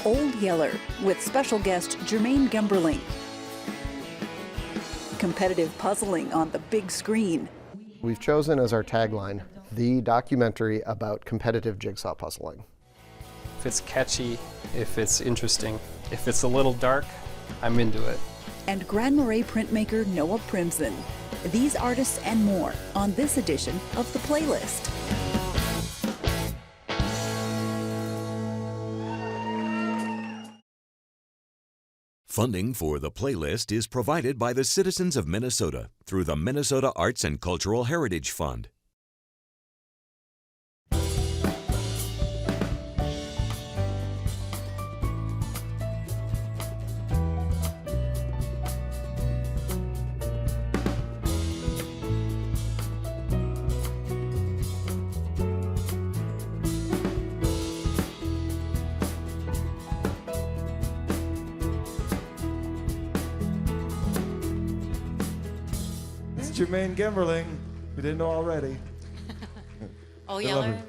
Old Yeller with special guest Jermaine Gemberling. Competitive puzzling on the big screen. We've chosen as our tagline, the documentary about competitive jigsaw puzzling. If it's catchy, if it's interesting, if it's a little dark, I'm into it. And Grand Marais printmaker Noah Primson. These artists and more on this edition of The Playlist. Funding for The Playlist is provided by the citizens of Minnesota through the Minnesota Arts and Cultural Heritage Fund. Jermaine Gemberling, we didn't know already. Oh, Yeller, everyone.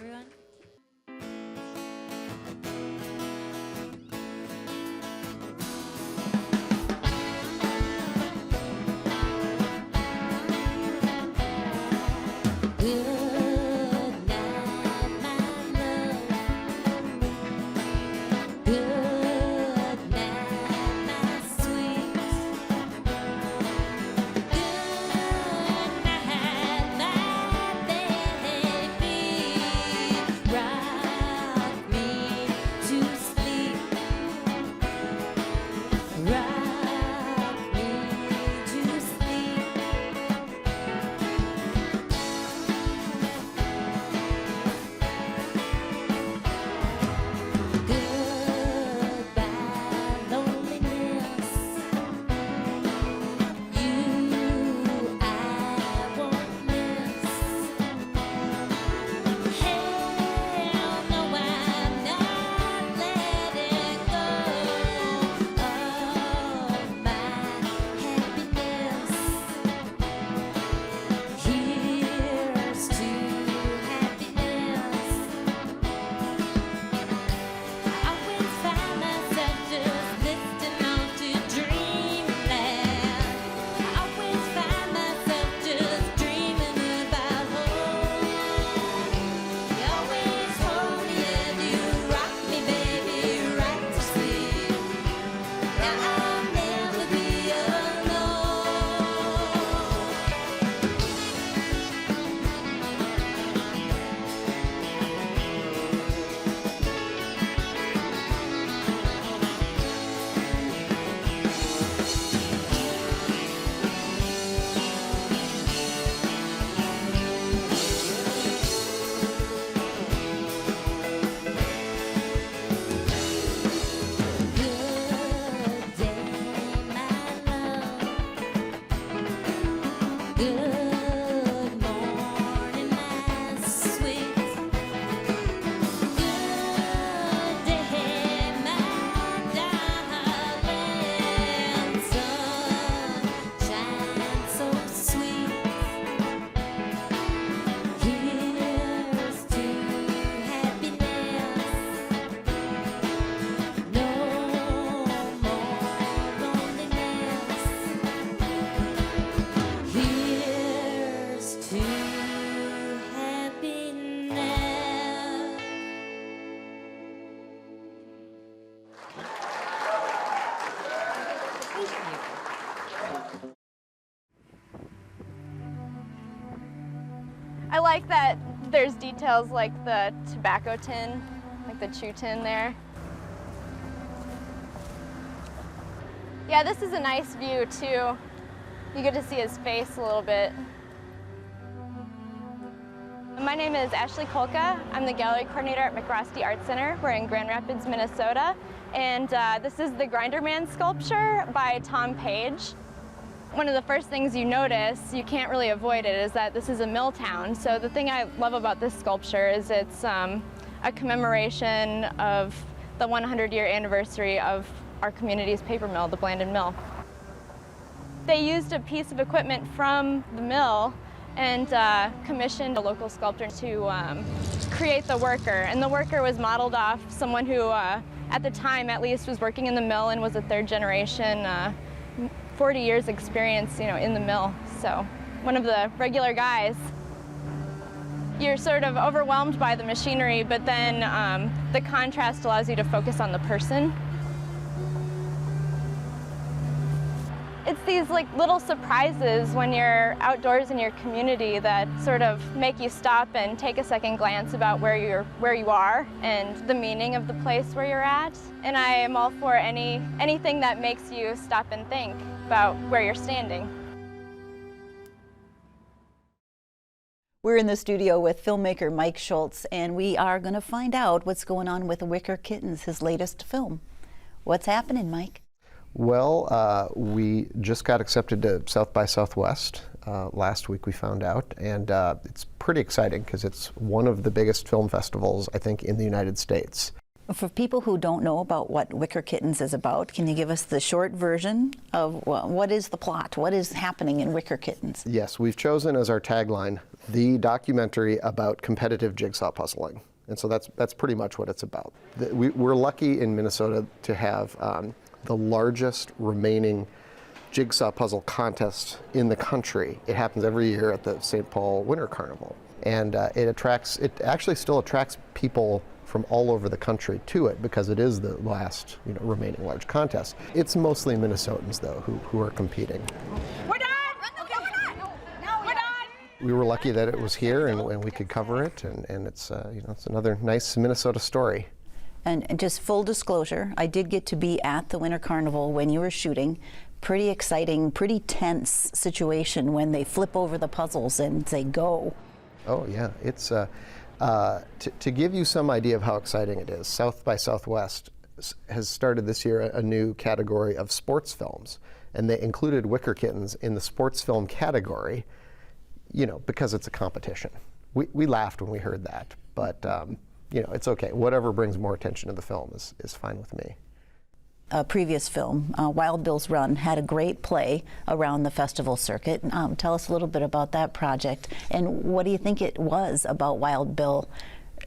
I like that there's details like the tobacco tin, like the chew tin there. Yeah, this is a nice view too. You get to see his face a little bit. My name is Ashley Kolka. I'm the gallery coordinator at MacRostie Art Center. We're in Grand Rapids, Minnesota. And this is the Grinder Man sculpture by Tom Page. One of the first things you notice, you can't really avoid it, is that this is a mill town. So the thing I love about this sculpture is it's a commemoration of the 100-year anniversary of our community's paper mill, the Blandon Mill. They used a piece of equipment from the mill and commissioned a local sculptor to create the worker. And the worker was modeled off someone who at the time at least, was working in the mill and was a third generation, 40 years experience, in the mill. So one of the regular guys. You're sort of overwhelmed by the machinery, but then the contrast allows you to focus on the person. It's these like little surprises when you're outdoors in your community that sort of make you stop and take a second glance about where you are and the meaning of the place where you're at. And I am all for anything that makes you stop and think about where you're standing. We're in the studio with filmmaker Mike Scholtz, and we are going to find out what's going on with Wicker Kittens, his latest film. What's happening, Mike? Well, we just got accepted to South by Southwest last week, we found out, and it's pretty exciting because it's one of the biggest film festivals, I think, in the United States. For people who don't know about what Wicker Kittens is about, can you give us the short version of what is the plot? What is happening in Wicker Kittens? Yes, we've chosen as our tagline, the documentary about competitive jigsaw puzzling. And so that's pretty much what it's about. We're lucky in Minnesota to have the largest remaining jigsaw puzzle contest in the country. It happens every year at the St. Paul Winter Carnival. And it actually still attracts people from all over the country to it because it is the last remaining large contest. It's mostly Minnesotans though who are competing. We're done! Okay, we're done! No, we're done! We were lucky that it was here and we could cover it, and it's it's another nice Minnesota story. And just full disclosure, I did get to be at the Winter Carnival when you were shooting. Pretty exciting, pretty tense situation when they flip over the puzzles and say go. Oh yeah, it's to give you some idea of how exciting it is, South by Southwest has started this year a new category of sports films, and they included Wicker Kittens in the sports film category, because it's a competition. We laughed when we heard that, but it's okay. Whatever brings more attention to the film is fine with me. A previous film, Wild Bill's Run, had a great play around the festival circuit. Tell us a little bit about that project, and what do you think it was about Wild Bill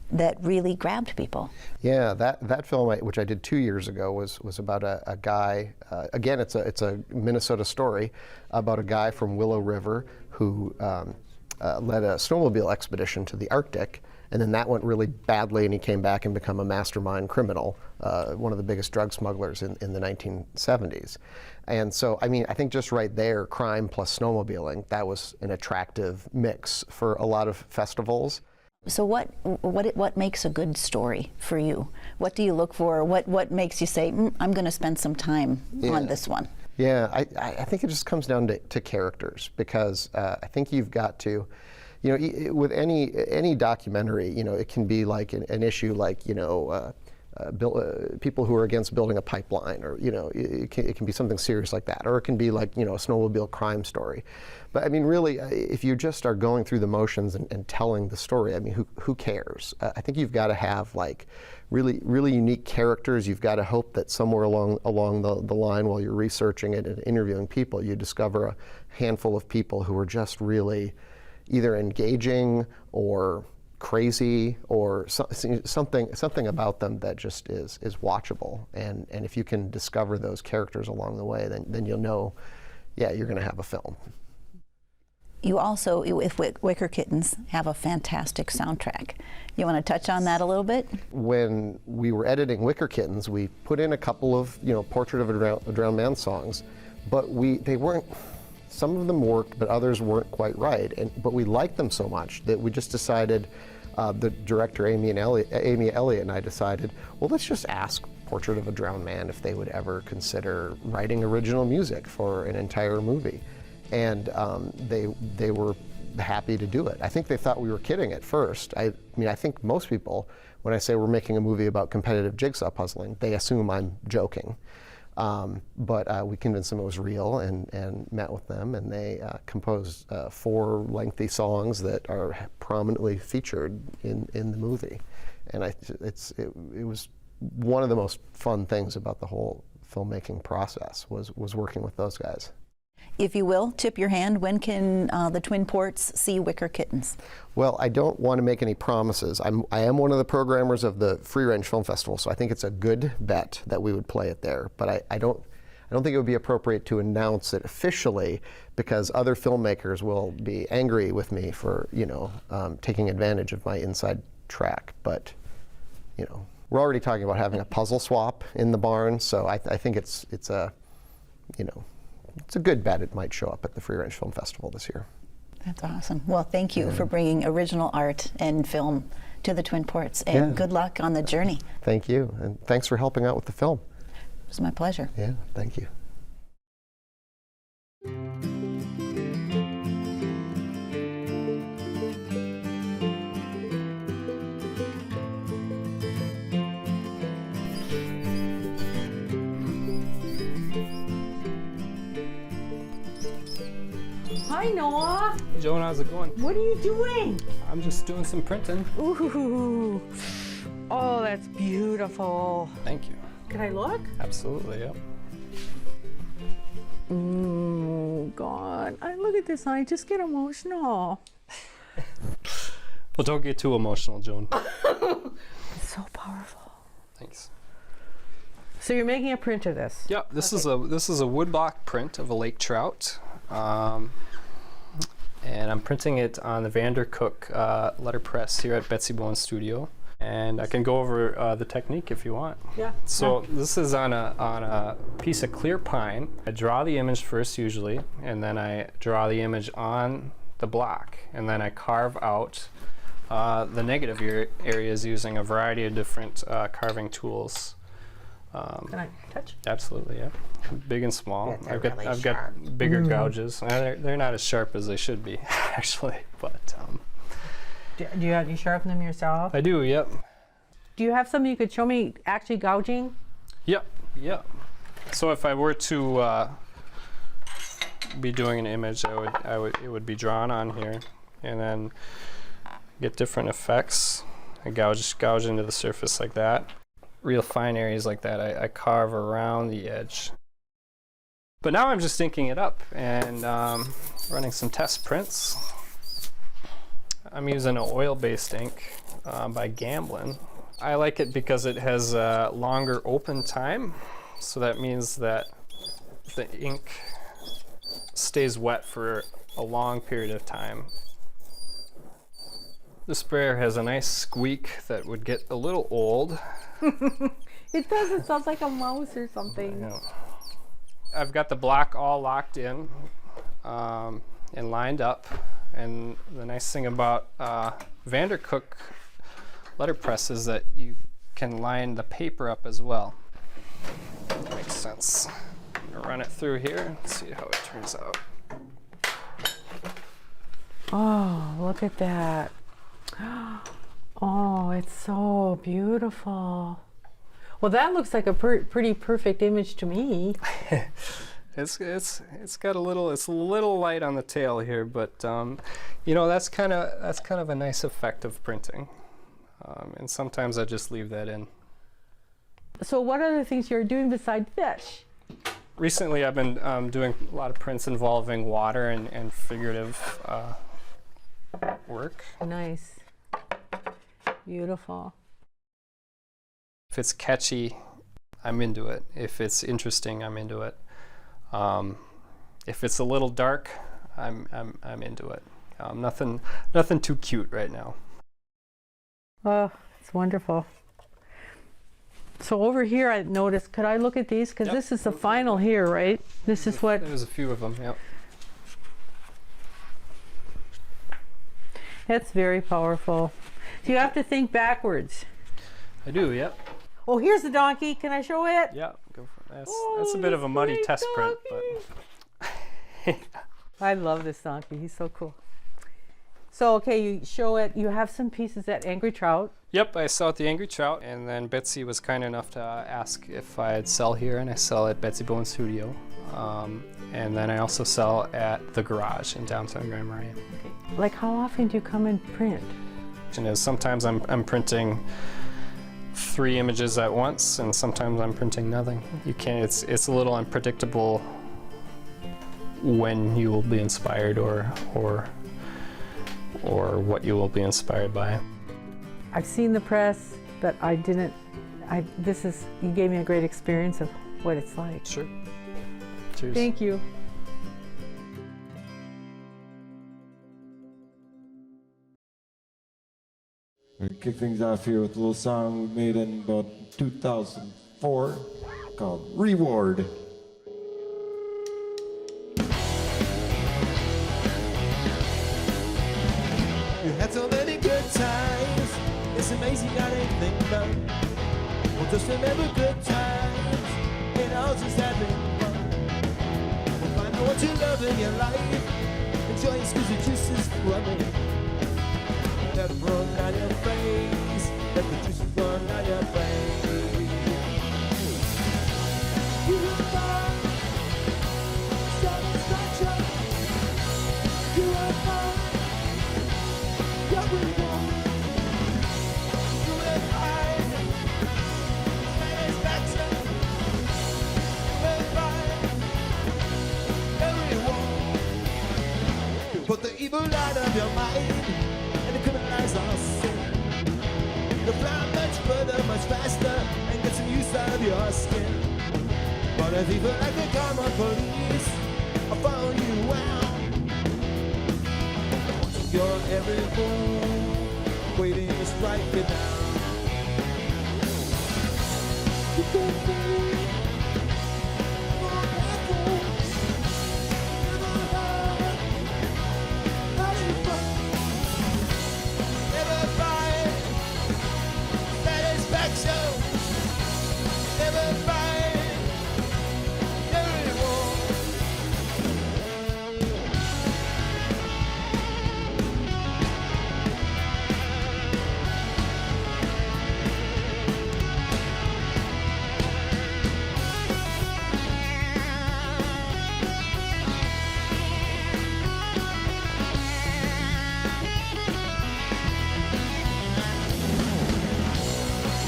that really grabbed people? Yeah, that film, which I did 2 years ago, was about a guy. Again, it's a Minnesota story about a guy from Willow River who led a snowmobile expedition to the Arctic. And then that went really badly, and he came back and became a mastermind criminal, one of the biggest drug smugglers in the 1970s. And so, I think just right there, crime plus snowmobiling, that was an attractive mix for a lot of festivals. So what makes a good story for you? What do you look for? What makes you say, I'm going to spend some time on this one? Yeah, I think it just comes down to characters, because I think you've got to, with any documentary, it can be like an issue like, people who are against building a pipeline, or, it can be something serious like that, or it can be like, a snowmobile crime story. But really, if you just are going through the motions and telling the story, who cares? I think you've got to have like really unique characters. You've got to hope that somewhere along the line, while you're researching it and interviewing people, you discover a handful of people who are just really either engaging or crazy, or something about them that just is watchable. And if you can discover those characters along the way, then you'll know, yeah, you're going to have a film. You also, with Wicker Kittens, have a fantastic soundtrack. You want to touch on that a little bit? When we were editing Wicker Kittens, we put in a couple of Portrait of a Drowned Man songs, but they weren't. Some of them worked, but others weren't quite right. But we liked them so much that we just decided, the director Amy Elliott and I decided, well, let's just ask Portrait of a Drowned Man if they would ever consider writing original music for an entire movie. And they were happy to do it. I think they thought we were kidding at first. I think most people, when I say we're making a movie about competitive jigsaw puzzling, they assume I'm joking. But we convinced them it was real, and met with them, and they composed 4 lengthy songs that are prominently featured in the movie. And it was one of the most fun things about the whole filmmaking process was working with those guys. If you will, tip your hand. When can the Twin Ports see Wicker Kittens? Well, I don't want to make any promises. I am one of the programmers of the Free Range Film Festival, so I think it's a good bet that we would play it there. But I don't think it would be appropriate to announce it officially, because other filmmakers will be angry with me for, taking advantage of my inside track. But, we're already talking about having a puzzle swap in the barn, so I think it's a good bet it might show up at the Free Range Film Festival this year. That's awesome. Well, thank you for bringing original art and film to the Twin Ports, and good luck on the journey. Thank you, and thanks for helping out with the film. It was my pleasure. Yeah, thank you. Hi, Noah. Joan, how's it going? What are you doing? I'm just doing some printing. Ooh. Oh, that's beautiful. Thank you. Can I look? Absolutely, yep. Oh, God. I look at this and I just get emotional. Well, don't get too emotional, Joan. It's so powerful. Thanks. So you're making a print of this? Yep, this is a woodblock print of a lake trout. And I'm printing it on the Vandercook letterpress here at Betsy Bowen Studio. And I can go over the technique if you want. Yeah. So this is on a piece of clear pine. I draw the image first usually, and then I draw the image on the block, and then I carve out the negative areas using a variety of different carving tools. Can I touch? Absolutely, yeah. Big and small. Yeah, I've got bigger gouges. They're not as sharp as they should be, actually. But Do you sharpen them yourself? I do. Yep. Do you have something you could show me actually gouging? Yep. So if I were to be doing an image, it would be drawn on here, and then get different effects. I gouge into the surface like that. Real fine areas like that, I carve around the edge. But now I'm just inking it up and running some test prints. I'm using an oil-based ink by Gamblin. I like it because it has a longer open time, so that means that the ink stays wet for a long period of time. The sprayer has a nice squeak that would get a little old. It does. It sounds like a mouse or something. Yeah. I've got the block all locked in and lined up. And the nice thing about Vandercook letterpress is that you can line the paper up as well. That makes sense. I'm gonna run it through here and see how it turns out. Oh, look at that. Oh, it's so beautiful. Well, that looks like a pretty perfect image to me. It's got a little light on the tail here, but that's kind of a nice effect of printing, and sometimes I just leave that in. So what other things you're doing besides fish? Recently, I've been doing a lot of prints involving water and figurative work. Nice, beautiful. If it's catchy, I'm into it. If it's interesting, I'm into it. If it's a little dark, I'm into it. Nothing too cute right now. Oh, it's wonderful. So over here, I noticed. Could I look at these? Because this is the final here, right? This is what. There's a few of them. Yep. That's very powerful. So you have to think backwards. I do. Yep. Oh, here's the donkey. Can I show it? Yeah. Go for it. That's a bit of a muddy test print, but. I love this donkey. He's so cool. So, okay, you show it. You have some pieces at Angry Trout. Yep, I sell at the Angry Trout, and then Betsy was kind enough to ask if I'd sell here, and I sell at Betsy Bowen Studio. And then I also sell at the Garage in downtown Grand Marais. Okay. Like, how often do you come and print? And sometimes I'm printing 3 images at once, and sometimes I'm printing nothing. You can't. It's a little unpredictable when you will be inspired or what you will be inspired by. I've seen the press, but I didn't. You gave me a great experience of what it's like. Sure. Cheers. Thank you. We're gonna kick things off here with a little song we made in about 2004 called Reward. You had so many good times, it's amazing how they think about. Well, just remember good times, and all just having fun. Well, find out what you love in your life, enjoy it 'cause the juice is flowing. Let it run down your face, let the juice run down your face. You will find satisfaction, you will find what we want. You will find satisfaction, you will find everyone. Put the evil out of your mind and criminalize our sin. You'll fly much further, much faster, and get some use out of your skin. But if people like the common police, I'll follow you out. You're every move, waiting to strike it down. You can feel more careful, never hide, not in front. Never find satisfaction, never find everyone.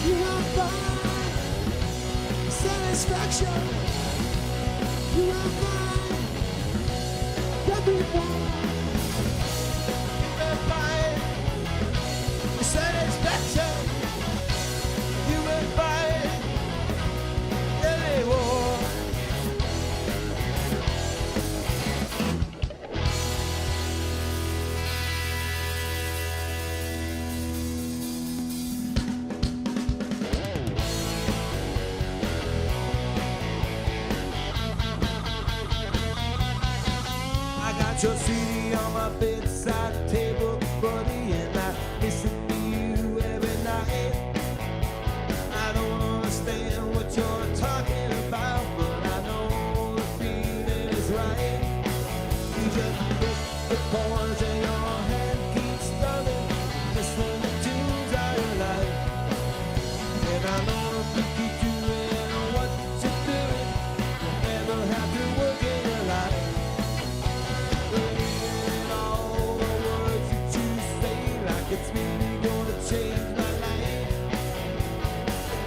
You will find satisfaction. You will find everyone. You will find satisfaction. You will find everyone. I got your CD on my bedside table, buddy, and I listen to you every night. I don't understand what you're talking about, but I know the feeling is right. You just hit the chords and your hand keeps strumming, listening to tunes I like. And I know if you keep doing what you're doing, you'll never have to work in your life. Believing all the words that you say, like it's really gonna change my life.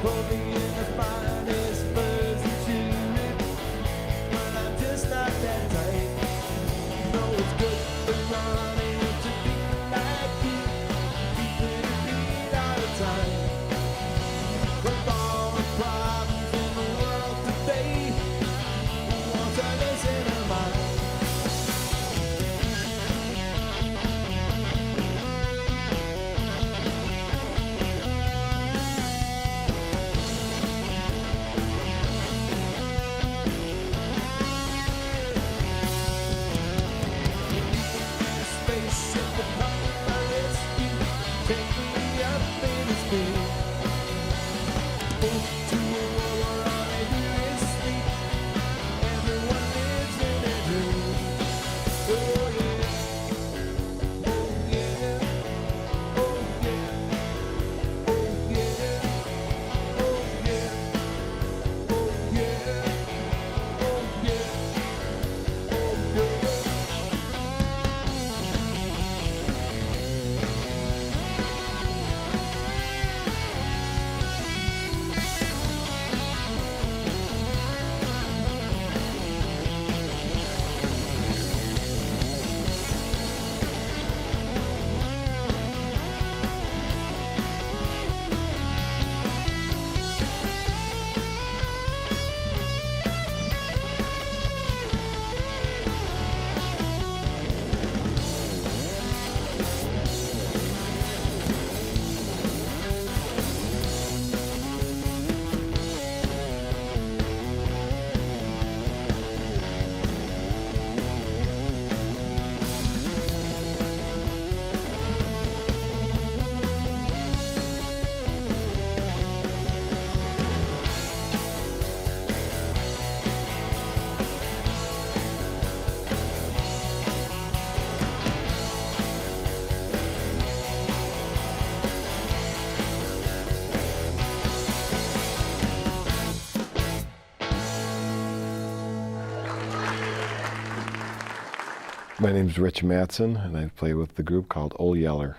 Put me in the finest version to it, but I'm just not that type. No, it's good for running to be like you, keeping it beat all the time. With all the problems in the world today, who wants to listen to mine? Spaceship will come to my rescue, take me up in its speed. Move to a world where all they do is sleep. Everyone lives in their dream. Oh yeah, oh yeah, oh yeah, oh yeah, oh yeah, oh yeah, oh yeah, oh yeah. My name's Rich Matson, and I play with the group called Old Yeller.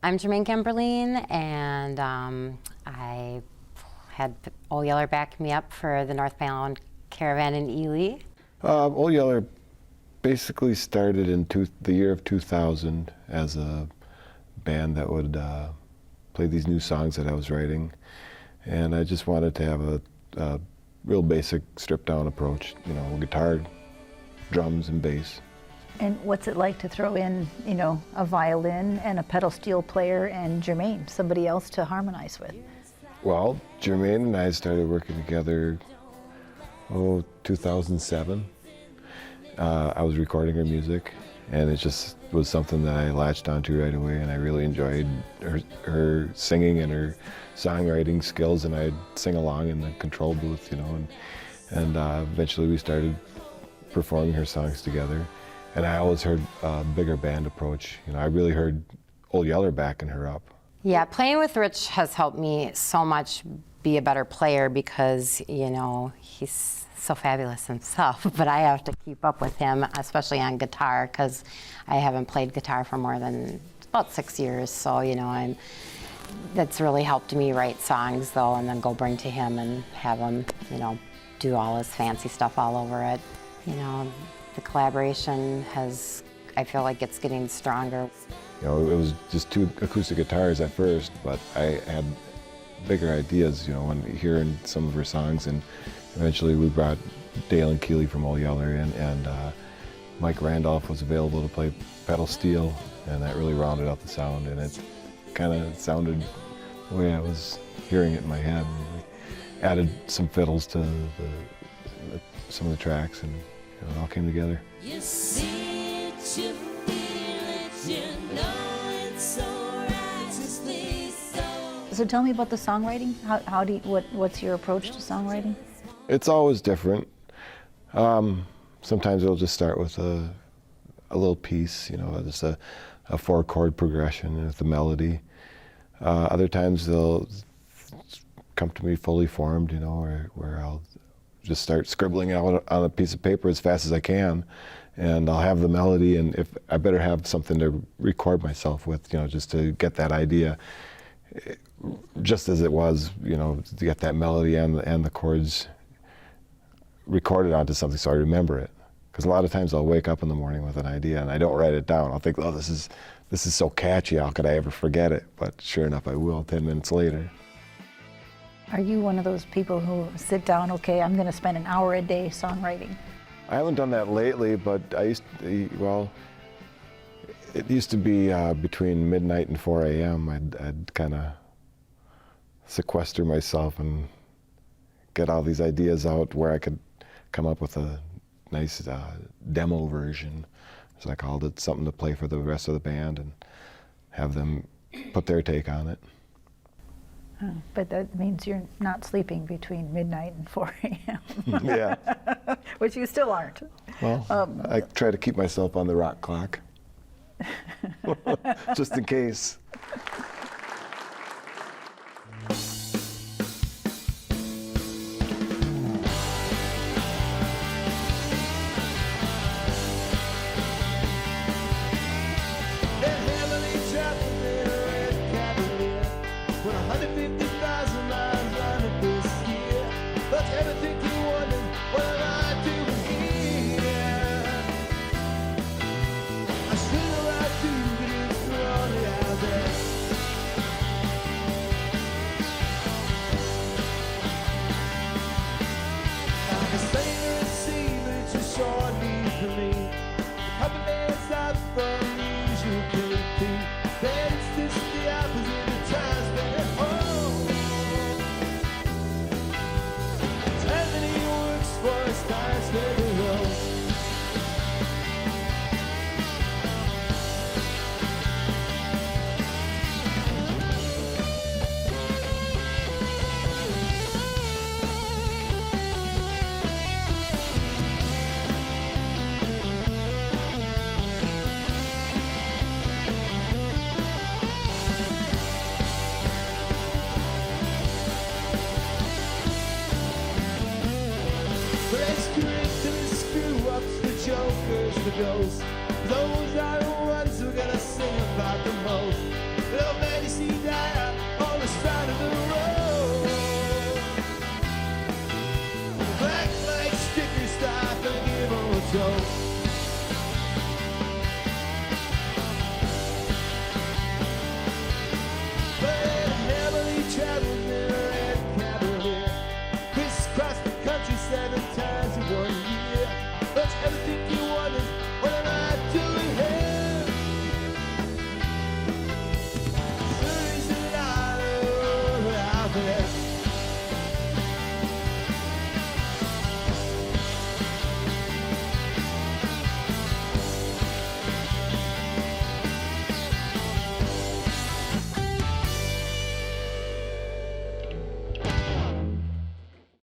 I'm Jermaine Gemberline, and I had Old Yeller back me up for the Northbound Caravan in Ely. Old Yeller basically started in the year of 2000 as a band that would play these new songs that I was writing, and I just wanted to have a real basic stripped-down approach, you know, guitar, drums, and bass. And what's it like to throw in, you know, a violin and a pedal steel player and Jermaine, somebody else to harmonize with? Well, Jermaine and I started working together, 2007. I was recording her music, and it just was something that I latched onto right away, and I really enjoyed her singing and her songwriting skills, and I'd sing along in the control booth, you know, and eventually we started performing her songs together. And I always heard a bigger band approach. You know, I really heard Old Yeller backing her up. Yeah, playing with Rich has helped me so much be a better player because, you know, he's so fabulous himself, but I have to keep up with him, especially on guitar, because I haven't played guitar for more than about 6 years. So, you know, that's really helped me write songs, though, and then go bring to him and have him, you know, do all his fancy stuff all over it. You know, the collaboration I feel like it's getting stronger. You know, it was just 2 acoustic guitars at first, but I had bigger ideas, you know, when hearing some of her songs, and eventually we brought Dale and Keeley from Old Yeller in, and Mike Randolph was available to play pedal steel, and that really rounded out the sound, and it kind of sounded the way I was hearing it in my head. And we added some fiddles to some of the tracks, and it all came together. You see it, you feel it, you know it's so righteously so. So tell me about the songwriting. What's your approach to songwriting? It's always different. Sometimes it'll just start with a little piece, you know, just a 4-chord progression with the melody. Other times they'll come to me fully formed, you know, where I'll just start scribbling out on a piece of paper as fast as I can, and I'll have the melody, and if I better have something to record myself with, you know, just to get that idea just as it was, you know, to get that melody and the chords recorded onto something so I remember it. Because a lot of times I'll wake up in the morning with an idea and I don't write it down. I'll think, oh, this is so catchy, how could I ever forget it? But sure enough, I will 10 minutes later. Are you one of those people who sit down, okay, I'm going to spend an hour a day songwriting? I haven't done that lately, but it used to be between midnight and 4 a.m. I'd kind of sequester myself and get all these ideas out where I could come up with a nice demo version, as I called it, something to play for the rest of the band and have them put their take on it. But that means you're not sleeping between midnight and 4 a.m. Yeah. Which you still aren't. Well, I try to keep myself on the rock clock, just in case. Ghosts, Those are the ones we're gonna sing about the most. Little man, you see that on the side of the road.